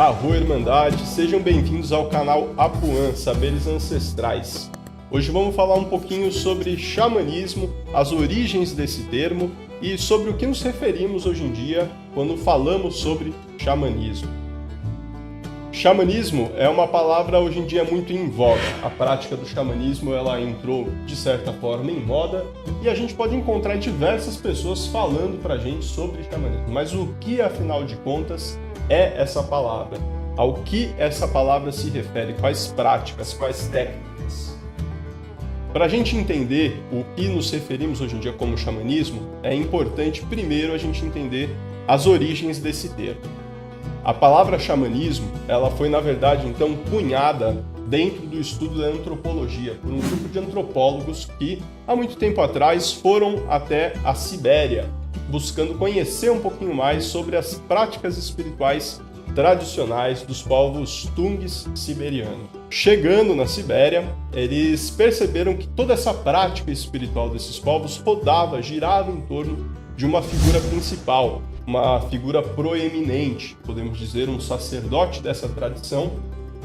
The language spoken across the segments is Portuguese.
Arro Irmandade, sejam bem-vindos ao canal Apuã, Saberes Ancestrais. Hoje vamos falar um pouquinho sobre xamanismo, as origens desse termo e sobre o que nos referimos hoje em dia quando falamos sobre xamanismo. Xamanismo é uma palavra hoje em dia muito em voga. A prática do xamanismo ela entrou de certa forma em moda e a gente pode encontrar diversas pessoas falando pra gente sobre xamanismo. Mas o que, afinal de contas, é essa palavra? Ao que essa palavra se refere? Quais práticas, quais técnicas? Para a gente entender o que nos referimos hoje em dia como xamanismo, é importante primeiro a gente entender as origens desse termo. A palavra xamanismo, ela foi na verdade então cunhada dentro do estudo da antropologia por um grupo de antropólogos que há muito tempo atrás foram até a Sibéria, buscando conhecer um pouquinho mais sobre as práticas espirituais tradicionais dos povos Tungus siberianos. Chegando na Sibéria, eles perceberam que toda essa prática espiritual desses povos girava em torno de uma figura principal, uma figura proeminente, podemos dizer um sacerdote dessa tradição,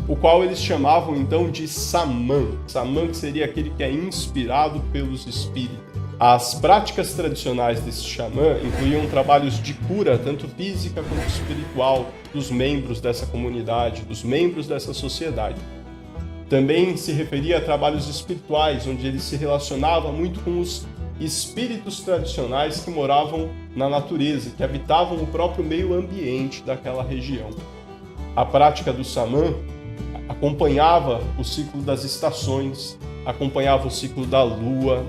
o qual eles chamavam então de Samã. Samã que seria aquele que é inspirado pelos espíritos. As práticas tradicionais desse xamã incluíam trabalhos de cura, tanto física quanto espiritual, dos membros dessa comunidade, dos membros dessa sociedade. Também se referia a trabalhos espirituais, onde ele se relacionava muito com os espíritos tradicionais que moravam na natureza, que habitavam o próprio meio ambiente daquela região. A prática do Samã acompanhava o ciclo das estações, acompanhava o ciclo da lua.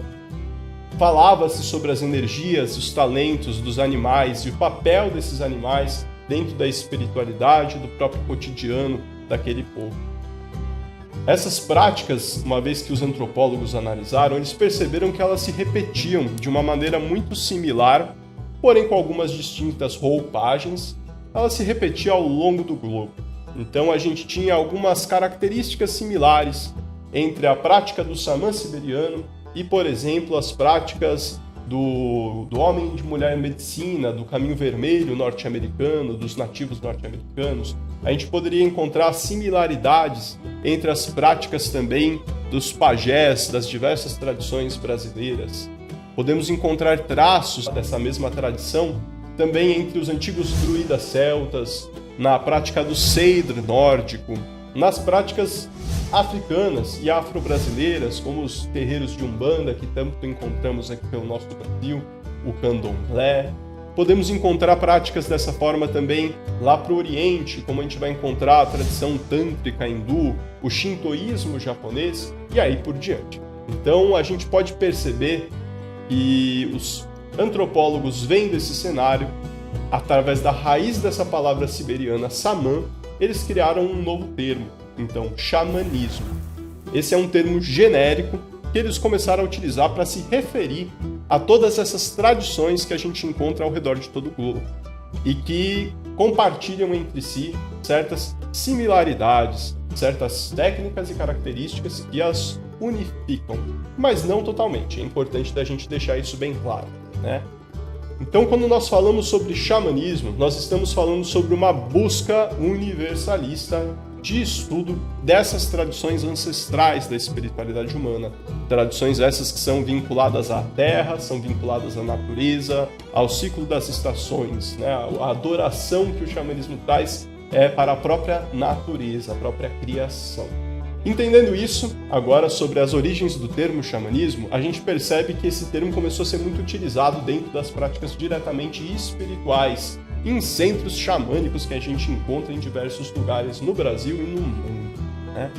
Falava-se sobre as energias, os talentos dos animais e o papel desses animais dentro da espiritualidade, do próprio cotidiano daquele povo. Essas práticas, uma vez que os antropólogos analisaram, eles perceberam que elas se repetiam de uma maneira muito similar, porém com algumas distintas roupagens, elas se repetiam ao longo do globo. Então a gente tinha algumas características similares entre a prática do Samã siberiano e, por exemplo, as práticas do homem de mulher em medicina, do caminho vermelho norte-americano, dos nativos norte-americanos. A gente poderia encontrar similaridades entre as práticas também dos pajés, das diversas tradições brasileiras. Podemos encontrar traços dessa mesma tradição também entre os antigos druidas celtas, na prática do seidr nórdico, nas práticas africanas e afro-brasileiras, como os terreiros de Umbanda, que tanto encontramos aqui pelo nosso Brasil, o candomblé. Podemos encontrar práticas dessa forma também lá para o Oriente, como a gente vai encontrar a tradição tântrica hindu, o shintoísmo japonês e aí por diante. Então a gente pode perceber que os antropólogos vendo esse cenário, através da raiz dessa palavra siberiana, Samã, eles criaram um novo termo, então, xamanismo. Esse é um termo genérico que eles começaram a utilizar para se referir a todas essas tradições que a gente encontra ao redor de todo o globo e que compartilham entre si certas similaridades, certas técnicas e características que as unificam, mas não totalmente. É importante da gente deixar isso bem claro, né? Então, quando nós falamos sobre xamanismo, nós estamos falando sobre uma busca universalista de estudo dessas tradições ancestrais da espiritualidade humana. Tradições essas que são vinculadas à terra, são vinculadas à natureza, ao ciclo das estações, né? A adoração que o xamanismo traz é para a própria natureza, a própria criação. Entendendo isso, agora sobre as origens do termo xamanismo, a gente percebe que esse termo começou a ser muito utilizado dentro das práticas diretamente espirituais, em centros xamânicos que a gente encontra em diversos lugares no Brasil e no mundo, né?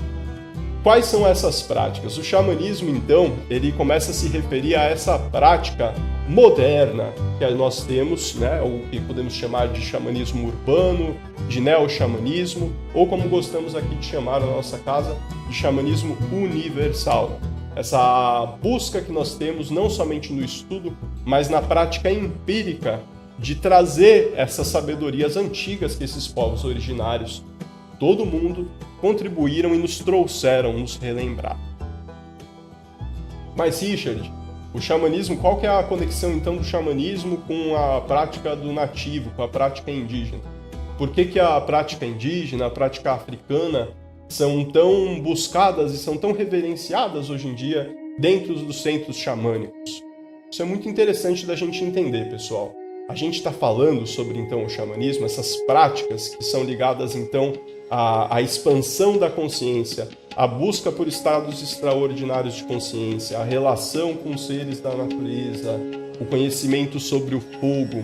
Quais são essas práticas? O xamanismo, então, ele começa a se referir a essa prática moderna que nós temos, né? O que podemos chamar de xamanismo urbano, de neo-xamanismo, ou como gostamos aqui de chamar na nossa casa, de xamanismo universal. Essa busca que nós temos não somente no estudo, mas na prática empírica de trazer essas sabedorias antigas que esses povos originários, todo mundo, contribuíram e nos trouxeram, nos relembrar. Mas, Richard, o xamanismo, qual que é a conexão então do xamanismo com a prática do nativo, com a prática indígena? por que a prática indígena, a prática africana são tão buscadas e são tão reverenciadas hoje em dia dentro dos centros xamânicos. Isso é muito interessante da gente entender, pessoal. A gente está falando sobre, então, o xamanismo, essas práticas que são ligadas, então, à expansão da consciência, à busca por estados extraordinários de consciência, a relação com os seres da natureza, o conhecimento sobre o fogo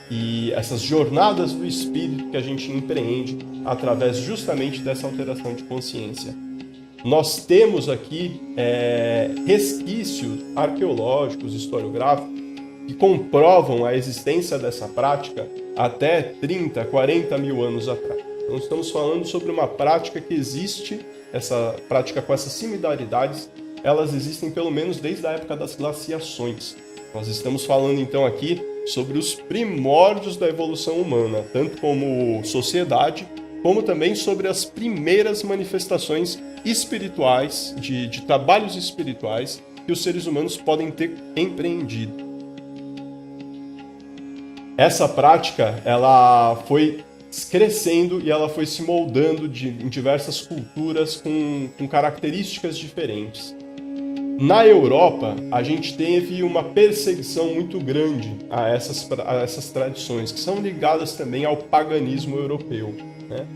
e essas jornadas do espírito que a gente empreende através justamente dessa alteração de consciência. Nós temos aqui resquícios arqueológicos, historiográficos, que comprovam a existência dessa prática até 30, 40 mil anos atrás. Então estamos falando sobre uma prática que existe, essa prática com essas similaridades, elas existem pelo menos desde a época das glaciações. Nós estamos falando então aqui sobre os primórdios da evolução humana, tanto como sociedade, como também sobre as primeiras manifestações espirituais, de trabalhos espirituais que os seres humanos podem ter empreendido. Essa prática, ela foi crescendo e ela foi se moldando em diversas culturas com características diferentes. Na Europa, a gente teve uma perseguição muito grande a essas tradições, que são ligadas também ao paganismo europeu, né?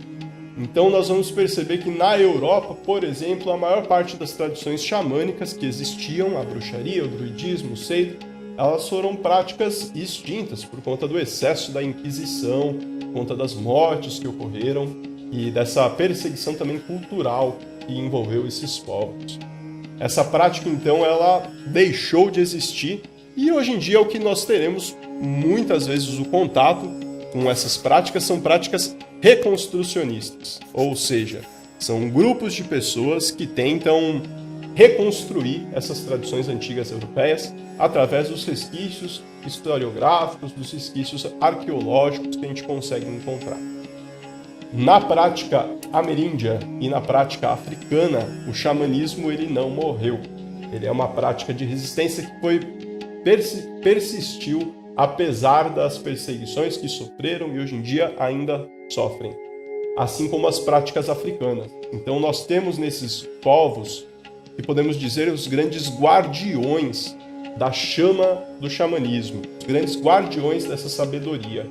Então nós vamos perceber que na Europa, por exemplo, a maior parte das tradições xamânicas que existiam, a bruxaria, o druidismo, o seido, elas foram práticas extintas por conta do excesso da Inquisição, por conta das mortes que ocorreram e dessa perseguição também cultural que envolveu esses povos. Essa prática, então, ela deixou de existir e hoje em dia o que nós teremos muitas vezes o contato com essas práticas são práticas reconstrucionistas, ou seja, são grupos de pessoas que tentam reconstruir essas tradições antigas europeias através dos resquícios historiográficos, dos resquícios arqueológicos que a gente consegue encontrar. Na prática ameríndia e na prática africana, o xamanismo ele não morreu. Ele é uma prática de resistência que persistiu apesar das perseguições que sofreram e hoje em dia ainda sofrem, assim como as práticas africanas. Então nós temos nesses povos que podemos dizer os grandes guardiões da chama do xamanismo, os grandes guardiões dessa sabedoria,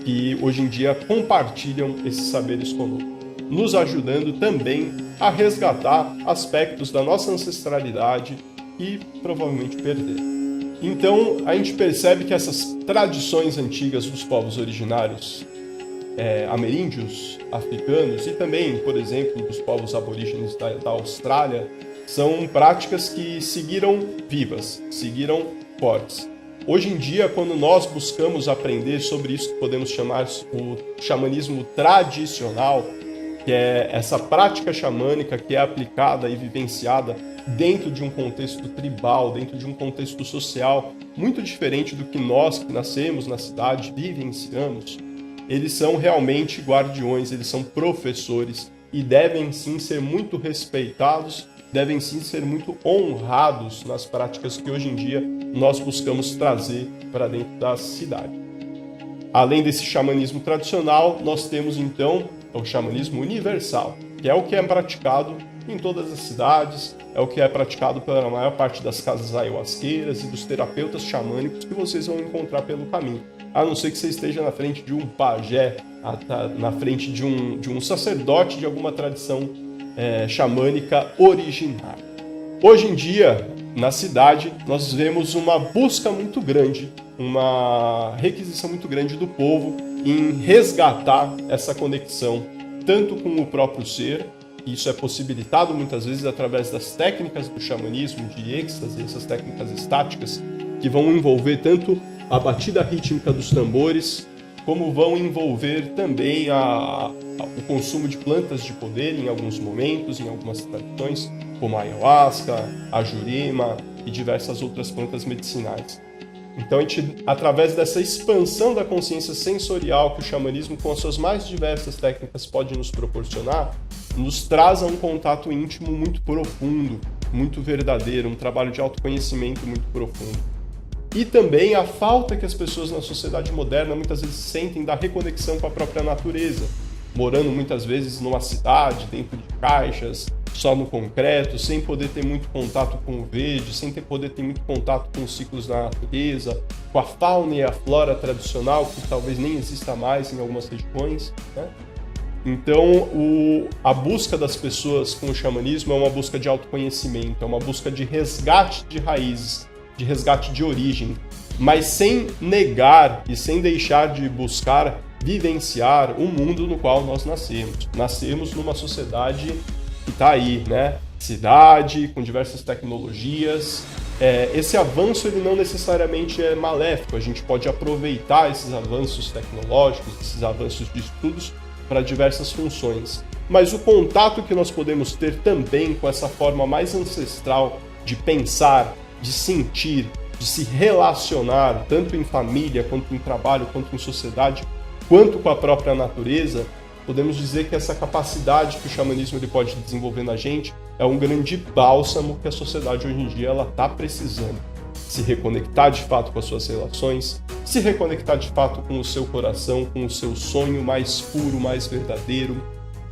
que hoje em dia compartilham esses saberes conosco, nos ajudando também a resgatar aspectos da nossa ancestralidade e provavelmente perder. Então, a gente percebe que essas tradições antigas dos povos originários ameríndios, africanos e também, por exemplo, dos povos aborígenes da Austrália, são práticas que seguiram vivas, seguiram fortes. Hoje em dia, quando nós buscamos aprender sobre isso que podemos chamar o xamanismo tradicional, que é essa prática xamânica que é aplicada e vivenciada dentro de um contexto tribal, dentro de um contexto social, muito diferente do que nós que nascemos na cidade vivenciamos, eles são realmente guardiões, eles são professores e devem sim ser muito respeitados, devem sim ser muito honrados nas práticas que hoje em dia nós buscamos trazer para dentro da cidade. Além desse xamanismo tradicional, nós temos então o xamanismo universal, que é o que é praticado em todas as cidades, é o que é praticado pela maior parte das casas ayahuasqueiras e dos terapeutas xamânicos que vocês vão encontrar pelo caminho. A não ser que você esteja na frente de um pajé, na frente de um sacerdote de alguma tradição xamânica originária. Hoje em dia, na cidade, nós vemos uma busca muito grande, uma requisição muito grande do povo em resgatar essa conexão, tanto com o próprio ser, e isso é possibilitado muitas vezes através das técnicas do xamanismo, de êxtase, essas técnicas estáticas, que vão envolver tanto a batida rítmica dos tambores, como vão envolver também o consumo de plantas de poder em alguns momentos, em algumas tradições, como a ayahuasca, a jurema e diversas outras plantas medicinais. Então, a gente, através dessa expansão da consciência sensorial que o xamanismo, com as suas mais diversas técnicas, pode nos proporcionar, nos traz a um contato íntimo muito profundo, muito verdadeiro, um trabalho de autoconhecimento muito profundo. e também a falta que as pessoas na sociedade moderna muitas vezes sentem da reconexão com a própria natureza, morando muitas vezes numa cidade, dentro de caixas, só no concreto, sem poder ter muito contato com o verde, sem poder ter muito contato com os ciclos da natureza, com a fauna e a flora tradicional, que talvez nem exista mais em algumas regiões, né? Então, a busca das pessoas com o xamanismo é uma busca de autoconhecimento, é uma busca de resgate de raízes, de resgate de origem, mas sem negar e sem deixar de buscar vivenciar o mundo no qual nós nascemos. Nascemos numa sociedade que está aí, né? Cidade, com diversas tecnologias. Esse avanço ele não necessariamente é maléfico, a gente pode aproveitar esses avanços tecnológicos, esses avanços de estudos para diversas funções. Mas o contato que nós podemos ter também com essa forma mais ancestral de pensar, de sentir, de se relacionar, tanto em família, quanto em trabalho, quanto em sociedade, quanto com a própria natureza, podemos dizer que essa capacidade que o xamanismo ele pode desenvolver na gente é um grande bálsamo que a sociedade hoje em dia está precisando. Se reconectar de fato com as suas relações, se reconectar de fato com o seu coração, com o seu sonho mais puro, mais verdadeiro,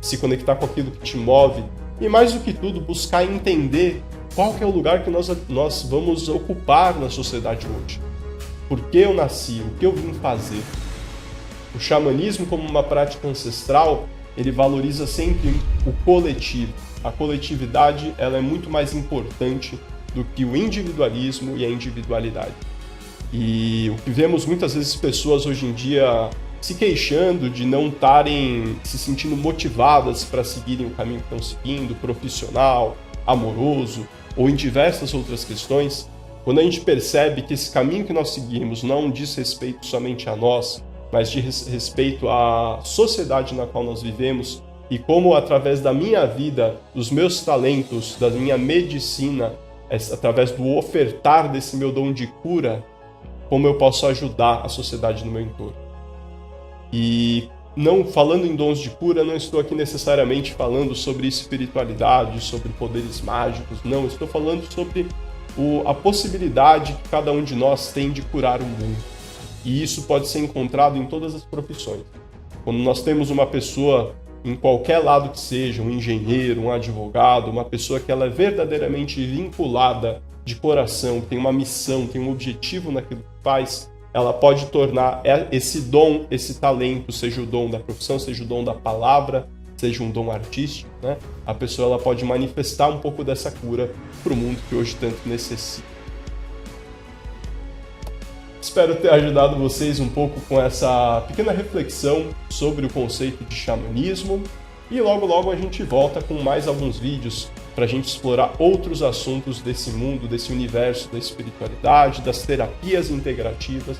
se conectar com aquilo que te move e, mais do que tudo, buscar entender qual que é o lugar que nós vamos ocupar na sociedade hoje. Por que eu nasci? O que eu vim fazer? O xamanismo, como uma prática ancestral, ele valoriza sempre o coletivo. A coletividade ela é muito mais importante do que o individualismo e a individualidade. E o que vemos muitas vezes pessoas hoje em dia se queixando de não estarem se sentindo motivadas para seguirem o caminho que estão seguindo, profissional, amoroso, ou em diversas outras questões, quando a gente percebe que esse caminho que nós seguimos não diz respeito somente a nós, mas diz respeito à sociedade na qual nós vivemos e como, através da minha vida, dos meus talentos, da minha medicina, através do ofertar desse meu dom de cura, como eu posso ajudar a sociedade no meu entorno. E não falando em dons de cura, não estou aqui necessariamente falando sobre espiritualidade, sobre poderes mágicos, não, estou falando sobre a possibilidade que cada um de nós tem de curar o mundo. E isso pode ser encontrado em todas as profissões. Quando nós temos uma pessoa, em qualquer lado que seja, um engenheiro, um advogado, uma pessoa que ela é verdadeiramente vinculada de coração, tem uma missão, tem um objetivo naquilo que faz, ela pode tornar esse dom, esse talento, seja o dom da profissão, seja o dom da palavra, seja um dom artístico, né? A pessoa ela pode manifestar um pouco dessa cura para o mundo que hoje tanto necessita. Espero ter ajudado vocês um pouco com essa pequena reflexão sobre o conceito de xamanismo e logo a gente volta com mais alguns vídeos para a gente explorar outros assuntos desse mundo, desse universo da espiritualidade, das terapias integrativas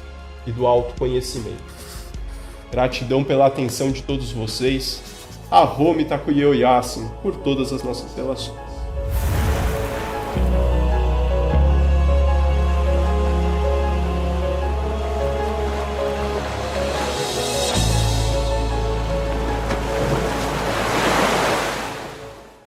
e do autoconhecimento. Gratidão pela atenção de todos vocês. Ahom Takuyo Yasin por todas as nossas relações.